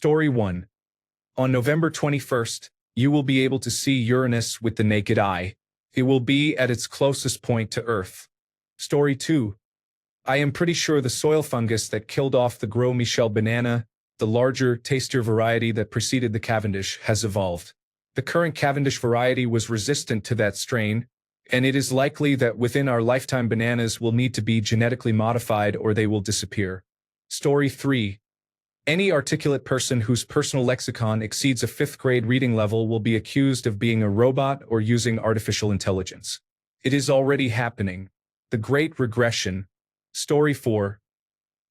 Story 1. On November 21st, you will be able to see Uranus with the naked eye. It will be at its closest point to Earth. Story 2. I am pretty sure the soil fungus that killed off the Gros Michel banana, the larger, tastier variety that preceded the Cavendish, has evolved. The current Cavendish variety was resistant to that strain, and it is likely that within our lifetime bananas will need to be genetically modified or they will disappear. Story 3. Any articulate person whose personal lexicon exceeds a 5th grade reading level will be accused of being a robot or using artificial intelligence. It is already happening. The Great Regression. Story 4.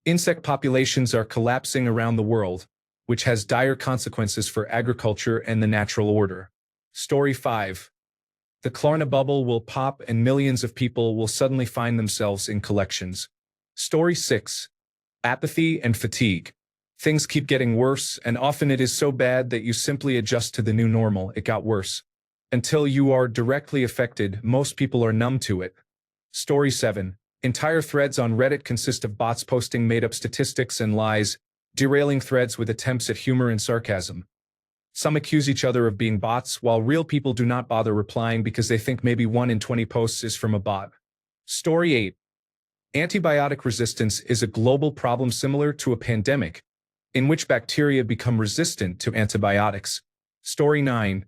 Insect populations are collapsing around the world, which has dire consequences for agriculture and the natural order. Story 5. The Klarna bubble will pop and millions of people will suddenly find themselves in collections. Story 6. Apathy and fatigue. Things keep getting worse, and often it is so bad that you simply adjust to the new normal. It got worse. Until you are directly affected, most people are numb to it. Story 7. Entire threads on Reddit consist of bots posting made-up statistics and lies, derailing threads with attempts at humor and sarcasm. Some accuse each other of being bots, while real people do not bother replying because they think maybe 1 in 20 posts is from a bot. Story 8. Antibiotic resistance is a global problem similar to a pandemic, in which bacteria become resistant to antibiotics. Story 9.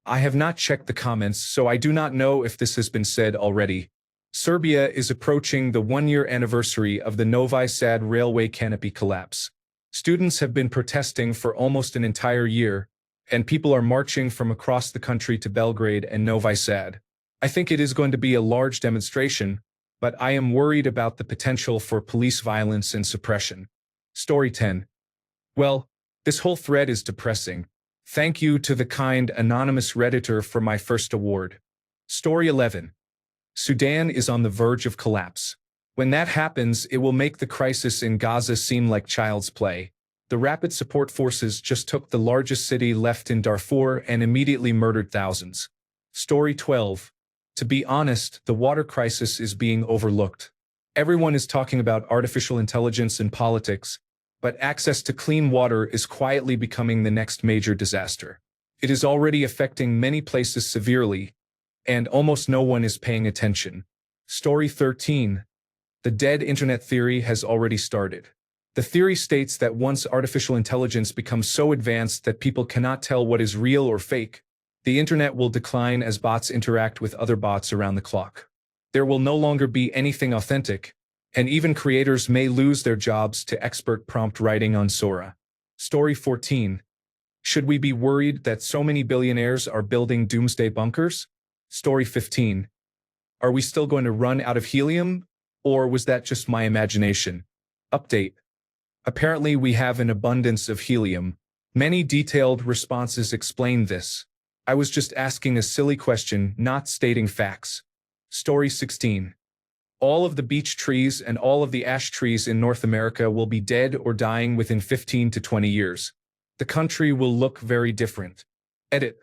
I have not checked the comments, so I do not know if this has been said already. Serbia is approaching the 1-year anniversary of the Novi Sad railway canopy collapse. Students have been protesting for almost an entire year, and people are marching from across the country to Belgrade and Novi Sad. I think it is going to be a large demonstration, but I am worried about the potential for police violence and suppression. Story 10. Well, this whole thread is depressing. Thank you to the kind anonymous Redditor for my first award. Story 11. Sudan is on the verge of collapse. When that happens, it will make the crisis in Gaza seem like child's play. The Rapid Support Forces just took the largest city left in Darfur and immediately murdered thousands. Story 12. To be honest, the water crisis is being overlooked. Everyone is talking about artificial intelligence in politics, but access to clean water is quietly becoming the next major disaster. It is already affecting many places severely, and almost no one is paying attention. Story 13. The dead internet theory has already started. The theory states that once artificial intelligence becomes so advanced that people cannot tell what is real or fake, the internet will decline as bots interact with other bots around the clock. There will no longer be anything authentic, and even creators may lose their jobs to expert prompt writing on Sora. Story 14. Should we be worried that so many billionaires are building doomsday bunkers? Story 15. Are we still going to run out of helium, or was that just my imagination? Update. Apparently we have an abundance of helium. Many detailed responses explain this. I was just asking a silly question, not stating facts. Story 16. All of the beech trees and all of the ash trees in North America will be dead or dying within 15 to 20 years. The country will look very different. Edit.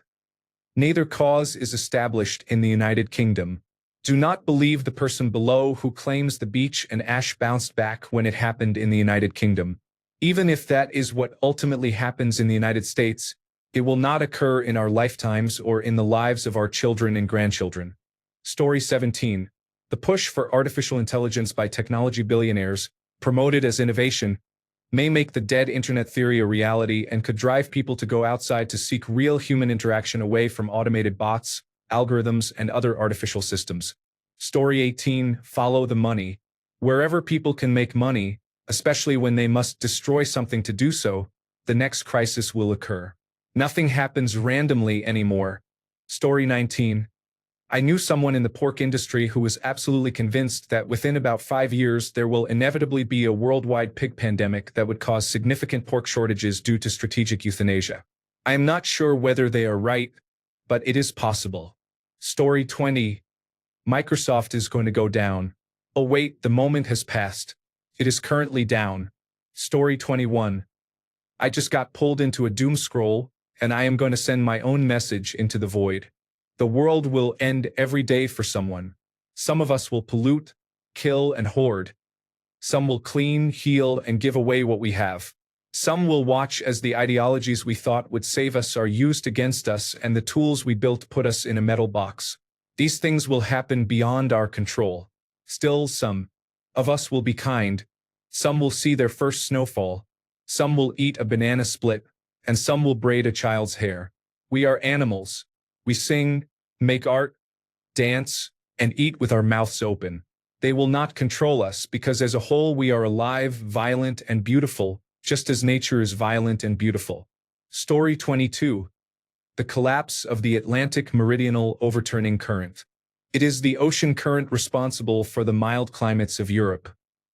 Neither cause is established in the United Kingdom. Do not believe the person below who claims the beech and ash bounced back when it happened in the United Kingdom. Even if that is what ultimately happens in the United States, it will not occur in our lifetimes or in the lives of our children and grandchildren. Story 17. The push for artificial intelligence by technology billionaires, promoted as innovation, may make the dead internet theory a reality and could drive people to go outside to seek real human interaction away from automated bots, algorithms, and other artificial systems. Story 18. Follow the money. Wherever people can make money, especially when they must destroy something to do so, the next crisis will occur. Nothing happens randomly anymore. Story 19. I knew someone in the pork industry who was absolutely convinced that within about 5 years there will inevitably be a worldwide pig pandemic that would cause significant pork shortages due to strategic euthanasia. I am not sure whether they are right, but it is possible. Story 20. Microsoft is going to go down. Oh wait, the moment has passed. It is currently down. Story 21. I just got pulled into a doom scroll, and I am going to send my own message into the void. The world will end every day for someone. Some of us will pollute, kill, and hoard. Some will clean, heal, and give away what we have. Some will watch as the ideologies we thought would save us are used against us and the tools we built put us in a metal box. These things will happen beyond our control. Still, some of us will be kind. Some will see their first snowfall. Some will eat a banana split, and some will braid a child's hair. We are animals. We sing, make art, dance, and eat with our mouths open. They will not control us because as a whole we are alive, violent, and beautiful, just as nature is violent and beautiful. Story 22. The collapse of the Atlantic Meridional Overturning Current. It is the ocean current responsible for the mild climates of Europe.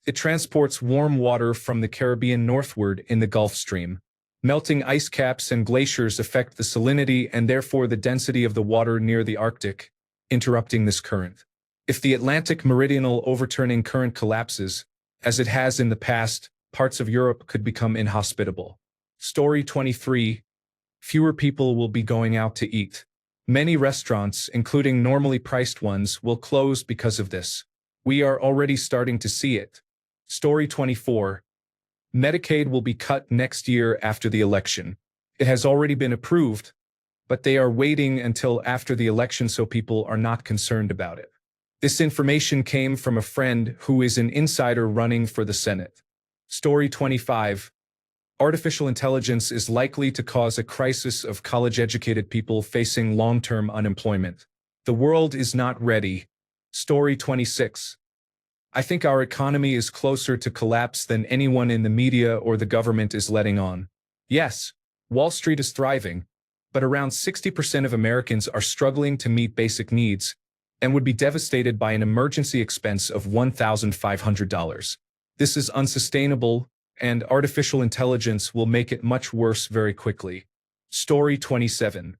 It transports warm water from the Caribbean northward in the Gulf Stream. Melting ice caps and glaciers affect the salinity and therefore the density of the water near the Arctic, interrupting this current. If the Atlantic Meridional Overturning Current collapses, as it has in the past, parts of Europe could become inhospitable. Story 23. Fewer people will be going out to eat. Many restaurants, including normally priced ones, will close because of this. We are already starting to see it. Story 24. Medicaid will be cut next year after the election. It has already been approved, but they are waiting until after the election so people are not concerned about it. This information came from a friend who is an insider running for the Senate. Story 25. Artificial intelligence is likely to cause a crisis of college-educated people facing long-term unemployment. The world is not ready. Story 26. I think our economy is closer to collapse than anyone in the media or the government is letting on. Yes, Wall Street is thriving, but around 60% of Americans are struggling to meet basic needs and would be devastated by an emergency expense of $1,500. This is unsustainable, and artificial intelligence will make it much worse very quickly. Story 27.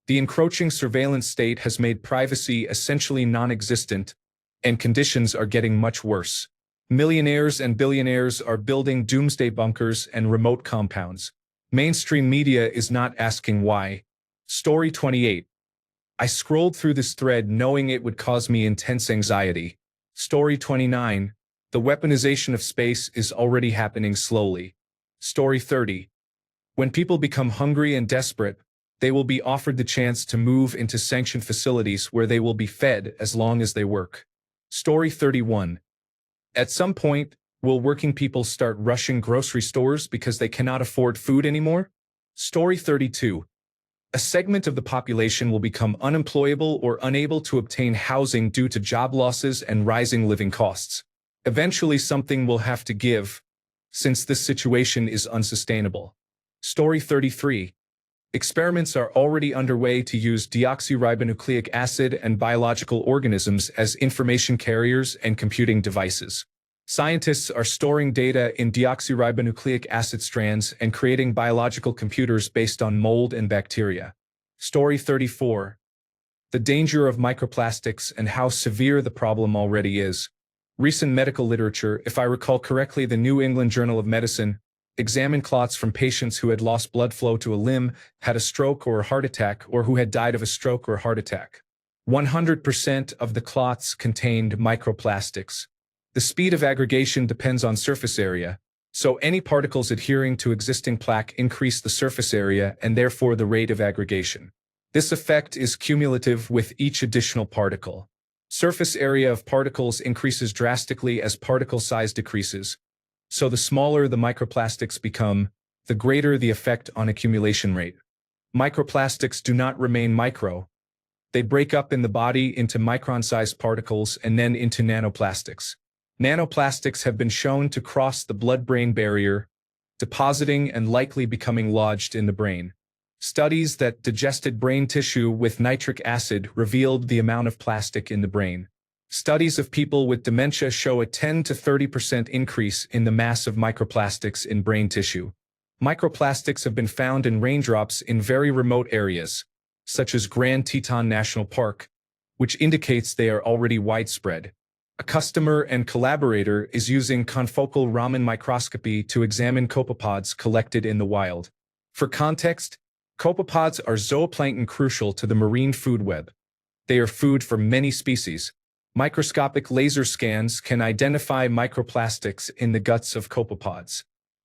The encroaching surveillance state has made privacy essentially non-existent, and conditions are getting much worse. Millionaires and billionaires are building doomsday bunkers and remote compounds. Mainstream media is not asking why. Story 28. I scrolled through this thread knowing it would cause me intense anxiety. Story 29. The weaponization of space is already happening slowly. Story 30. When people become hungry and desperate, they will be offered the chance to move into sanctioned facilities where they will be fed as long as they work. Story 31. At some point, will working people start rushing grocery stores because they cannot afford food anymore? Story 32. A segment of the population will become unemployable or unable to obtain housing due to job losses and rising living costs. Eventually something will have to give, since this situation is unsustainable. Story 33. Experiments are already underway to use deoxyribonucleic acid and biological organisms as information carriers and computing devices. Scientists are storing data in deoxyribonucleic acid strands and creating biological computers based on mold and bacteria. Story 34. The danger of microplastics and how severe the problem already is. Recent medical literature, if I recall correctly, the New England Journal of Medicine, examined clots from patients who had lost blood flow to a limb, had a stroke or a heart attack, or who had died of a stroke or heart attack. 100% of the clots contained microplastics. The speed of aggregation depends on surface area, so any particles adhering to existing plaque increase the surface area and therefore the rate of aggregation. This effect is cumulative with each additional particle. Surface area of particles increases drastically as particle size decreases, so the smaller the microplastics become, the greater the effect on accumulation rate. Microplastics do not remain micro. They break up in the body into micron-sized particles and then into nanoplastics. Nanoplastics have been shown to cross the blood-brain barrier, depositing and likely becoming lodged in the brain. Studies that digested brain tissue with nitric acid revealed the amount of plastic in the brain. Studies of people with dementia show a 10 to 30% increase in the mass of microplastics in brain tissue. Microplastics have been found in raindrops in very remote areas, such as Grand Teton National Park, which indicates they are already widespread. A customer and collaborator is using confocal Raman microscopy to examine copepods collected in the wild. For context, copepods are zooplankton crucial to the marine food web. They are food for many species. Microscopic laser scans can identify microplastics in the guts of copepods.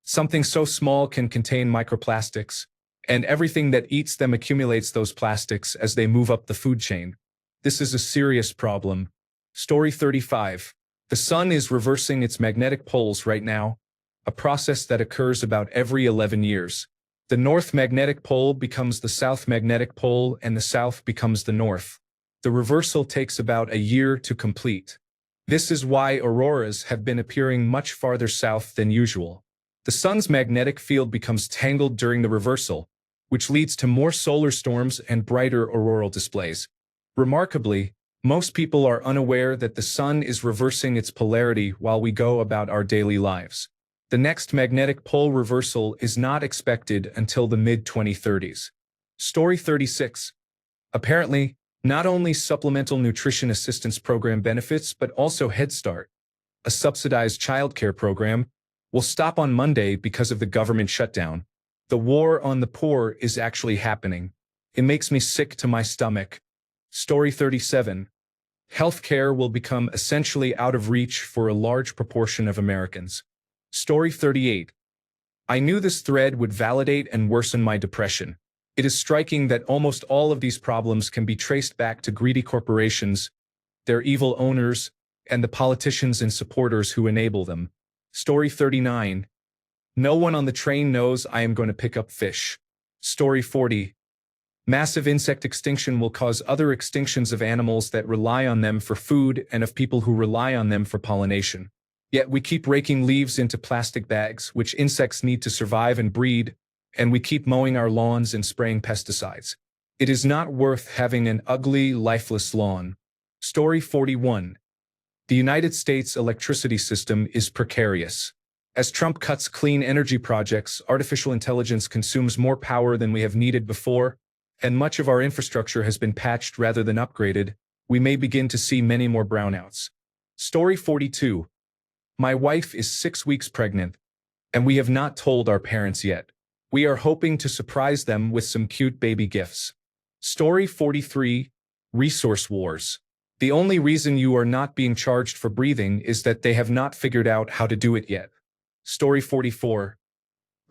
Something so small can contain microplastics, and everything that eats them accumulates those plastics as they move up the food chain. This is a serious problem. Story 35. The sun is reversing its magnetic poles right now, a process that occurs about every 11 years. The north magnetic pole becomes the south magnetic pole, and the south becomes the north. The reversal takes about a year to complete. This is why auroras have been appearing much farther south than usual. The sun's magnetic field becomes tangled during the reversal, which leads to more solar storms and brighter auroral displays. Remarkably, most people are unaware that the sun is reversing its polarity while we go about our daily lives. The next magnetic pole reversal is not expected until the mid-2030s. Story 36. Apparently, not only Supplemental Nutrition Assistance Program benefits but also Head Start, a subsidized childcare program, will stop on Monday because of the government shutdown. The war on the poor is actually happening. It makes me sick to my stomach. Story 37. Healthcare will become essentially out of reach for a large proportion of Americans. Story 38. I knew this thread would validate and worsen my depression. It is striking that almost all of these problems can be traced back to greedy corporations, their evil owners, and the politicians and supporters who enable them. Story 39. No one on the train knows I am going to pick up fish. Story 40. Massive insect extinction will cause other extinctions of animals that rely on them for food and of people who rely on them for pollination. Yet we keep raking leaves into plastic bags, which insects need to survive and breed, and we keep mowing our lawns and spraying pesticides. It is not worth having an ugly, lifeless lawn. Story 41. The United States electricity system is precarious. As Trump cuts clean energy projects, artificial intelligence consumes more power than we have needed before, and much of our infrastructure has been patched rather than upgraded. We may begin to see many more brownouts. Story 42. My wife is 6 weeks pregnant, and we have not told our parents yet. We are hoping to surprise them with some cute baby gifts. Story 43. Resource Wars. The only reason you are not being charged for breathing is that they have not figured out how to do it yet. Story 44.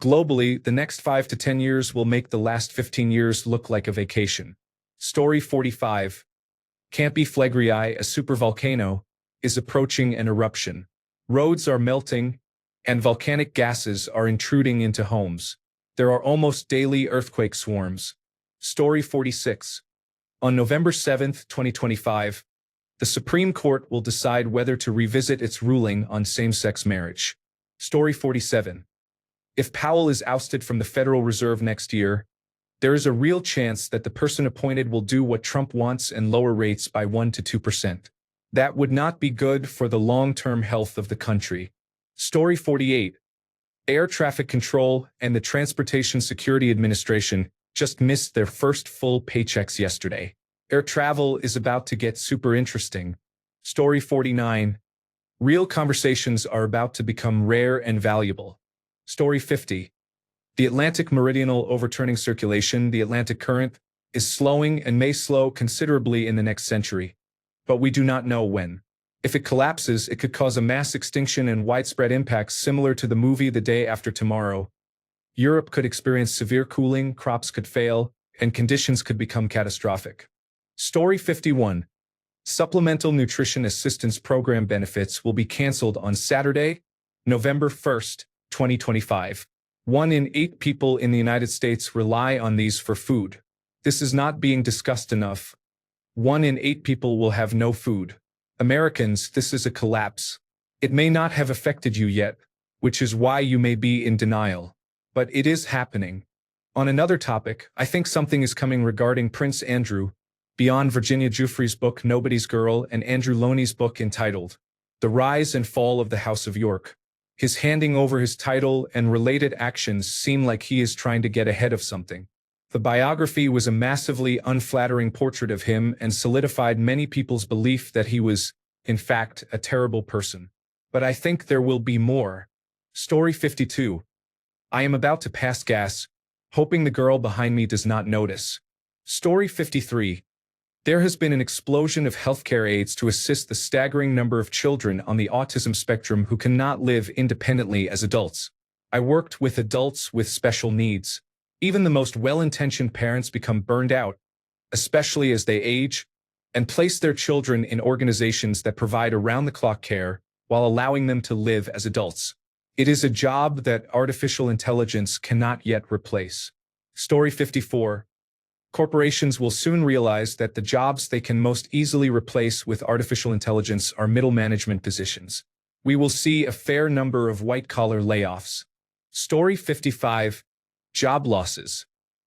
Globally, the next 5 to 10 years will make the last 15 years look like a vacation. Story 45. Campy Phlegrii, a supervolcano, is approaching an eruption. Roads are melting, and volcanic gases are intruding into homes. There are almost daily earthquake swarms. Story 46. On November 7, 2025, the Supreme Court will decide whether to revisit its ruling on same-sex marriage. Story 47. If Powell is ousted from the Federal Reserve next year, there is a real chance that the person appointed will do what Trump wants and lower rates by 1 to 2%. That would not be good for the long-term health of the country. Story 48. Air traffic control and the Transportation Security Administration just missed their first full paychecks yesterday. Air travel is about to get super interesting. Story 49. Real conversations are about to become rare and valuable. Story 50. The Atlantic Meridional Overturning Circulation, the Atlantic Current, is slowing and may slow considerably in the next century. But we do not know when. If it collapses, it could cause a mass extinction and widespread impacts similar to the movie The Day After Tomorrow. Europe could experience severe cooling, crops could fail, and conditions could become catastrophic. Story 51. Supplemental Nutrition Assistance Program benefits will be canceled on Saturday, November 1st, 2025. 1 in 8 people in the United States rely on these for food. This is not being discussed enough. 1 in 8 people will have no food. Americans, this is a collapse. It may not have affected you yet, which is why you may be in denial. But it is happening. On another topic, I think something is coming regarding Prince Andrew, beyond Virginia Giuffre's book Nobody's Girl and Andrew Loney's book entitled The Rise and Fall of the House of York. His handing over his title and related actions seem like he is trying to get ahead of something. The biography was a massively unflattering portrait of him and solidified many people's belief that he was, in fact, a terrible person. But I think there will be more. Story 52. I am about to pass gas, hoping the girl behind me does not notice. Story 53. There has been an explosion of healthcare aids to assist the staggering number of children on the autism spectrum who cannot live independently as adults. I worked with adults with special needs. Even the most well-intentioned parents become burned out, especially as they age, and place their children in organizations that provide around-the-clock care while allowing them to live as adults. It is a job that artificial intelligence cannot yet replace. Story 54. Corporations will soon realize that the jobs they can most easily replace with artificial intelligence are middle management positions. We will see a fair number of white-collar layoffs. Story 55. Job losses.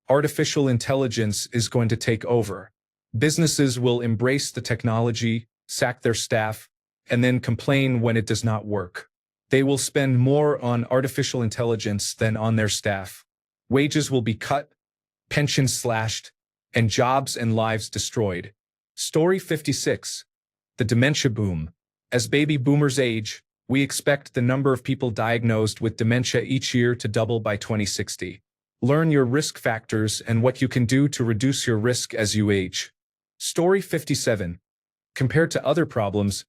Artificial intelligence is going to take over. Businesses will embrace the technology, sack their staff, and then complain when it does not work. They will spend more on artificial intelligence than on their staff. Wages will be cut, pensions slashed, and jobs and lives destroyed. Story 56. The dementia boom. As baby boomers age, we expect the number of people diagnosed with dementia each year to double by 2060. Learn your risk factors and what you can do to reduce your risk as you age. Story 57. Compared to other problems,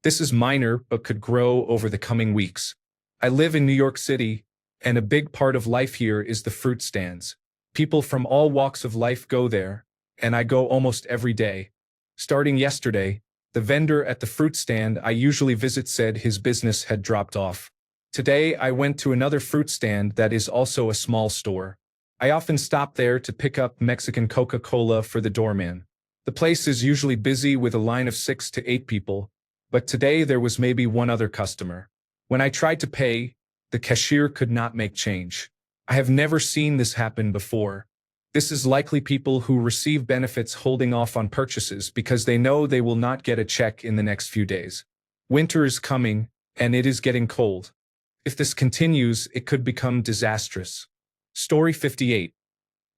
this is minor but could grow over the coming weeks. I live in New York City, and a big part of life here is the fruit stands. People from all walks of life go there, and I go almost every day. Starting yesterday, the vendor at the fruit stand I usually visit said his business had dropped off. Today I went to another fruit stand that is also a small store. I often stop there to pick up Mexican Coca-Cola for the doorman. The place is usually busy with a line of 6 to 8 people, but today there was maybe one other customer. When I tried to pay, the cashier could not make change. I have never seen this happen before. This is likely people who receive benefits holding off on purchases because they know they will not get a check in the next few days. Winter is coming, and it is getting cold. If this continues, it could become disastrous. Story 58.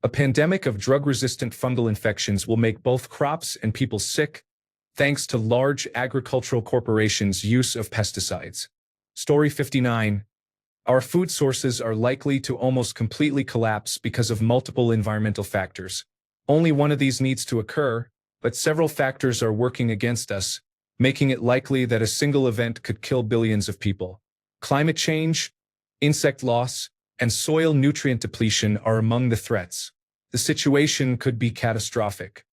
A pandemic of drug-resistant fungal infections will make both crops and people sick, thanks to large agricultural corporations' use of pesticides. Story 59. Our food sources are likely to almost completely collapse because of multiple environmental factors. Only one of these needs to occur, but several factors are working against us, making it likely that a single event could kill billions of people. Climate change, insect loss, and soil nutrient depletion are among the threats. The situation could be catastrophic.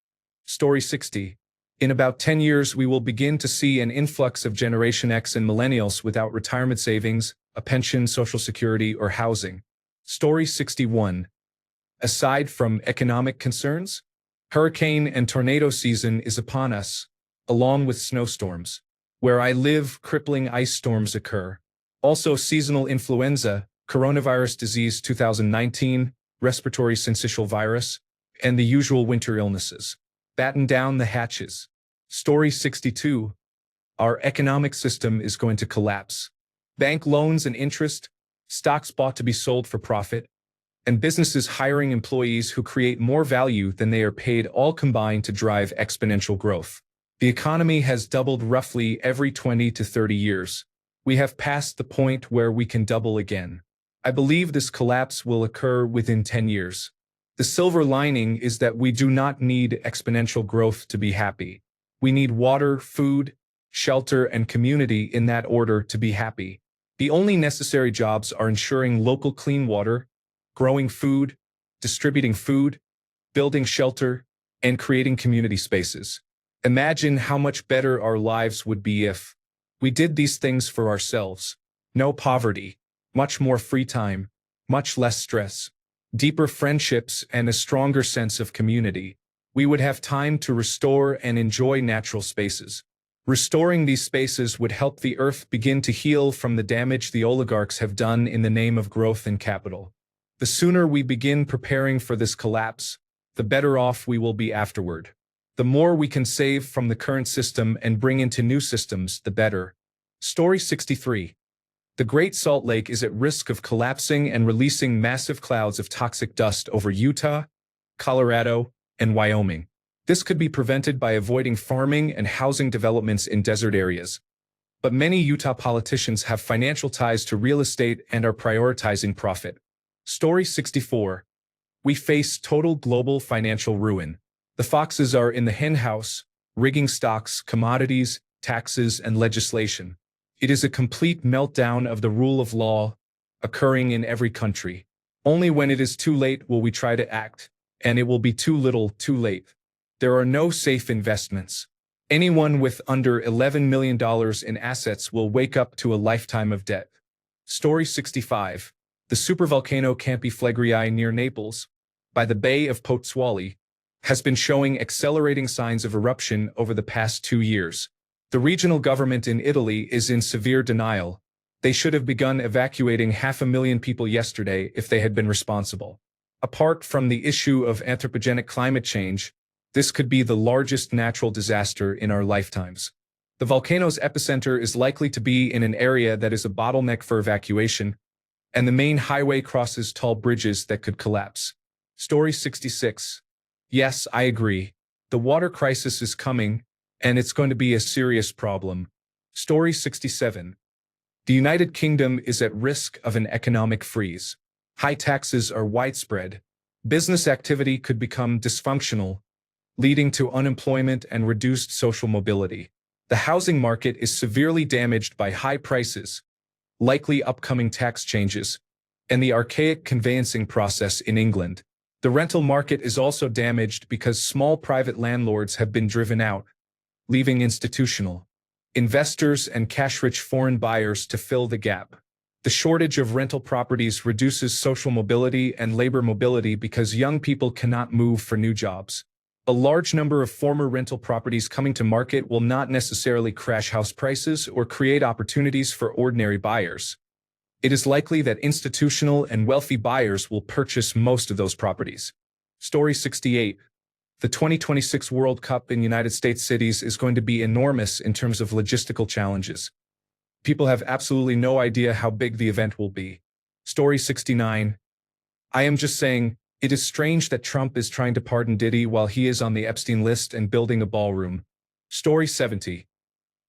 Story 60. In about 10 years, we will begin to see an influx of Generation X and millennials without retirement savings, a pension, social security, or housing. Story 61. Aside from economic concerns, hurricane and tornado season is upon us, along with snowstorms. Where I live, crippling ice storms occur. Also seasonal influenza, coronavirus disease 2019, respiratory syncytial virus, and the usual winter illnesses. Batten down the hatches. Story 62. Our economic system is going to collapse. Bank loans and interest, stocks bought to be sold for profit, and businesses hiring employees who create more value than they are paid all combine to drive exponential growth. The economy has doubled roughly every 20 to 30 years. We have passed the point where we can double again. I believe this collapse will occur within 10 years. The silver lining is that we do not need exponential growth to be happy. We need water, food, shelter, and community in that order to be happy. The only necessary jobs are ensuring local clean water, growing food, distributing food, building shelter, and creating community spaces. Imagine how much better our lives would be if we did these things for ourselves. No poverty, much more free time, much less stress, deeper friendships, and a stronger sense of community. We would have time to restore and enjoy natural spaces. Restoring these spaces would help the earth begin to heal from the damage the oligarchs have done in the name of growth and capital. The sooner we begin preparing for this collapse, the better off we will be afterward. The more we can save from the current system and bring into new systems, the better. Story 63. The Great Salt Lake is at risk of collapsing and releasing massive clouds of toxic dust over Utah, Colorado, and Wyoming. This could be prevented by avoiding farming and housing developments in desert areas. But many Utah politicians have financial ties to real estate and are prioritizing profit. Story 64. We face total global financial ruin. The foxes are in the henhouse, rigging stocks, commodities, taxes, and legislation. It is a complete meltdown of the rule of law, occurring in every country. Only when it is too late will we try to act, and it will be too little too late. There are no safe investments. Anyone with under $11 million in assets will wake up to a lifetime of debt. Story 65. The supervolcano Campi Flegrei near Naples, by the Bay of Pozzuoli, has been showing accelerating signs of eruption over the past 2 years. The regional government in Italy is in severe denial. They should have begun evacuating 500,000 people yesterday if they had been responsible. Apart from the issue of anthropogenic climate change, this could be the largest natural disaster in our lifetimes. The volcano's epicenter is likely to be in an area that is a bottleneck for evacuation, and the main highway crosses tall bridges that could collapse. Story 66. Yes, I agree. The water crisis is coming, and it's going to be a serious problem. Story 67. The United Kingdom is at risk of an economic freeze. High taxes are widespread. Business activity could become dysfunctional, leading to unemployment and reduced social mobility. The housing market is severely damaged by high prices, likely upcoming tax changes, and the archaic conveyancing process in England. The rental market is also damaged because small private landlords have been driven out, leaving institutional investors and cash-rich foreign buyers to fill the gap. The shortage of rental properties reduces social mobility and labor mobility because young people cannot move for new jobs. A large number of former rental properties coming to market will not necessarily crash house prices or create opportunities for ordinary buyers. It is likely that institutional and wealthy buyers will purchase most of those properties. Story 68. The 2026 World Cup in United States cities is going to be enormous in terms of logistical challenges. People have absolutely no idea how big the event will be. Story 69. I am just saying, it is strange that Trump is trying to pardon Diddy while he is on the Epstein list and building a ballroom. Story 70.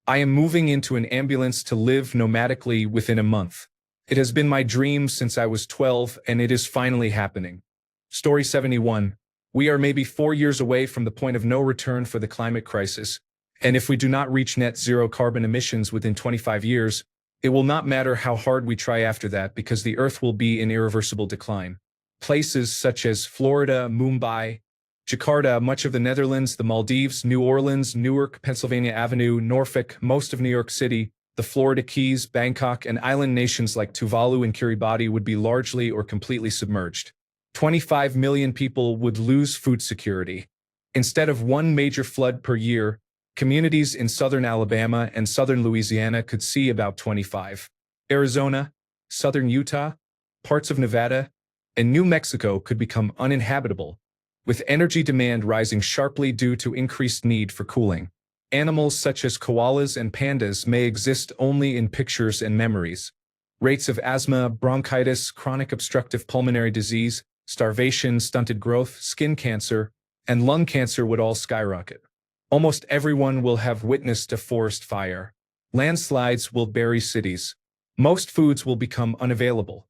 I am moving into an ambulance to live nomadically within a month. It has been my dream since I was 12, and it is finally happening. Story 71. We are maybe 4 years away from the point of no return for the climate crisis, and if we do not reach net zero carbon emissions within 25 years, it will not matter how hard we try after that because the Earth will be in irreversible decline. Places such as Florida, Mumbai, Jakarta, much of the Netherlands, the Maldives, New Orleans, Newark, Pennsylvania Avenue, Norfolk, most of New York City, the Florida Keys, Bangkok, and island nations like Tuvalu and Kiribati would be largely or completely submerged. 25 million people would lose food security. Instead of one major flood per year, communities in southern Alabama and southern Louisiana could see about 25. Arizona, southern Utah, parts of Nevada, and New Mexico could become uninhabitable, with energy demand rising sharply due to increased need for cooling. Animals such as koalas and pandas may exist only in pictures and memories. Rates of asthma, bronchitis, chronic obstructive pulmonary disease, starvation, stunted growth, skin cancer, and lung cancer would all skyrocket. Almost everyone will have witnessed a forest fire. Landslides will bury cities. Most foods will become unavailable.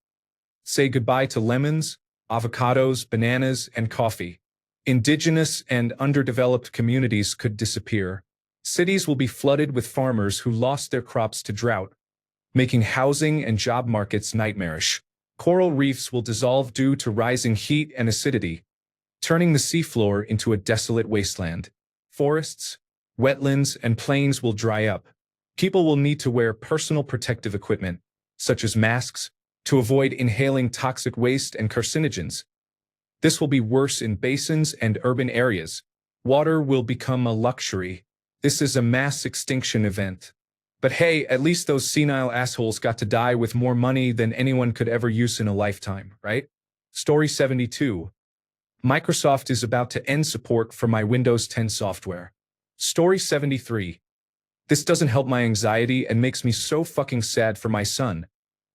Say goodbye to lemons, avocados, bananas, and coffee. Indigenous and underdeveloped communities could disappear. Cities will be flooded with farmers who lost their crops to drought, making housing and job markets nightmarish. Coral reefs will dissolve due to rising heat and acidity, turning the seafloor into a desolate wasteland. Forests, wetlands, and plains will dry up. People will need to wear personal protective equipment, such as masks, to avoid inhaling toxic waste and carcinogens. This will be worse in basins and urban areas. Water will become a luxury. This is a mass extinction event. But hey, at least those senile assholes got to die with more money than anyone could ever use in a lifetime, right? Story 72. Microsoft is about to end support for my Windows 10 software. Story 73. This doesn't help my anxiety and makes me so fucking sad for my son,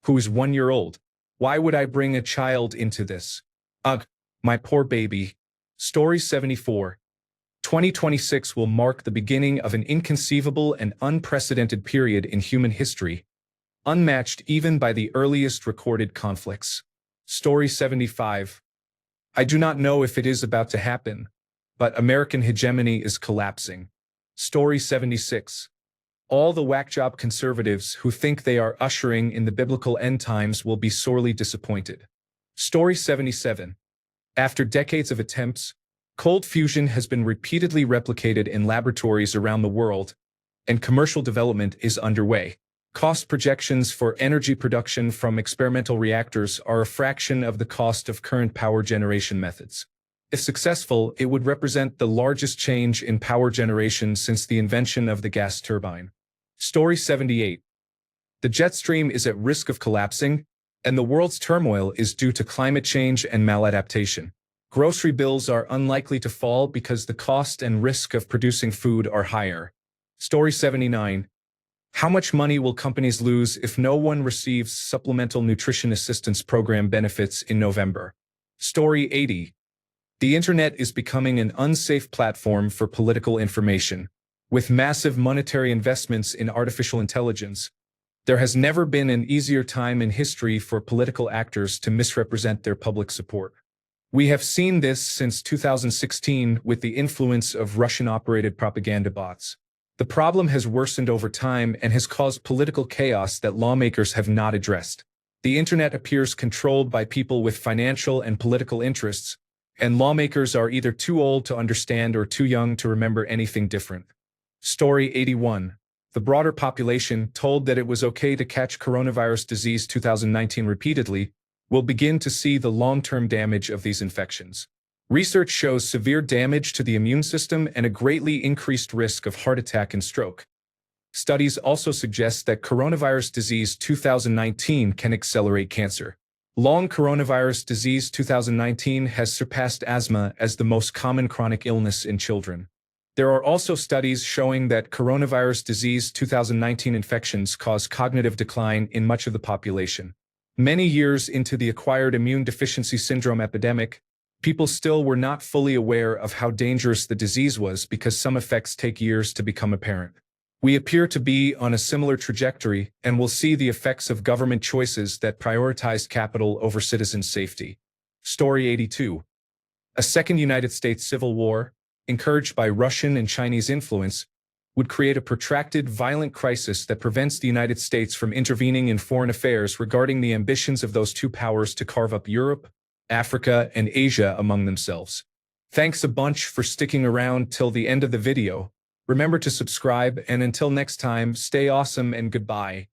who is 1 year old. Why would I bring a child into this? Ugh, my poor baby. Story 74. 2026 will mark the beginning of an inconceivable and unprecedented period in human history, unmatched even by the earliest recorded conflicts. Story 75. I do not know if it is about to happen, but American hegemony is collapsing. Story 76. All the whack-job conservatives who think they are ushering in the biblical end times will be sorely disappointed. Story 77. After decades of attempts, cold fusion has been repeatedly replicated in laboratories around the world, and commercial development is underway. Cost projections for energy production from experimental reactors are a fraction of the cost of current power generation methods. If successful, it would represent the largest change in power generation since the invention of the gas turbine. Story 78. The jet stream is at risk of collapsing, and the world's turmoil is due to climate change and maladaptation. Grocery bills are unlikely to fall because the cost and risk of producing food are higher. Story 79. How much money will companies lose if no one receives Supplemental Nutrition Assistance Program benefits in November? Story 80. The internet is becoming an unsafe platform for political information. With massive monetary investments in artificial intelligence, there has never been an easier time in history for political actors to misrepresent their public support. We have seen this since 2016 with the influence of Russian-operated propaganda bots. The problem has worsened over time and has caused political chaos that lawmakers have not addressed. The internet appears controlled by people with financial and political interests, and lawmakers are either too old to understand or too young to remember anything different. Story 81. The broader population, told that it was okay to catch coronavirus disease 2019 repeatedly, will begin to see the long-term damage of these infections. Research shows severe damage to the immune system and a greatly increased risk of heart attack and stroke. Studies also suggest that coronavirus disease 2019 can accelerate cancer. Long coronavirus disease 2019 has surpassed asthma as the most common chronic illness in children. There are also studies showing that coronavirus disease 2019 infections cause cognitive decline in much of the population. Many years into the acquired immune deficiency syndrome epidemic, people still were not fully aware of how dangerous the disease was because some effects take years to become apparent. We appear to be on a similar trajectory and will see the effects of government choices that prioritize capital over citizen safety. Story 82. A second United States Civil War, encouraged by Russian and Chinese influence, would create a protracted, violent crisis that prevents the United States from intervening in foreign affairs regarding the ambitions of those two powers to carve up Europe, Africa, and Asia among themselves. Thanks a bunch for sticking around till the end of the video. Remember to subscribe, and until next time, stay awesome and goodbye.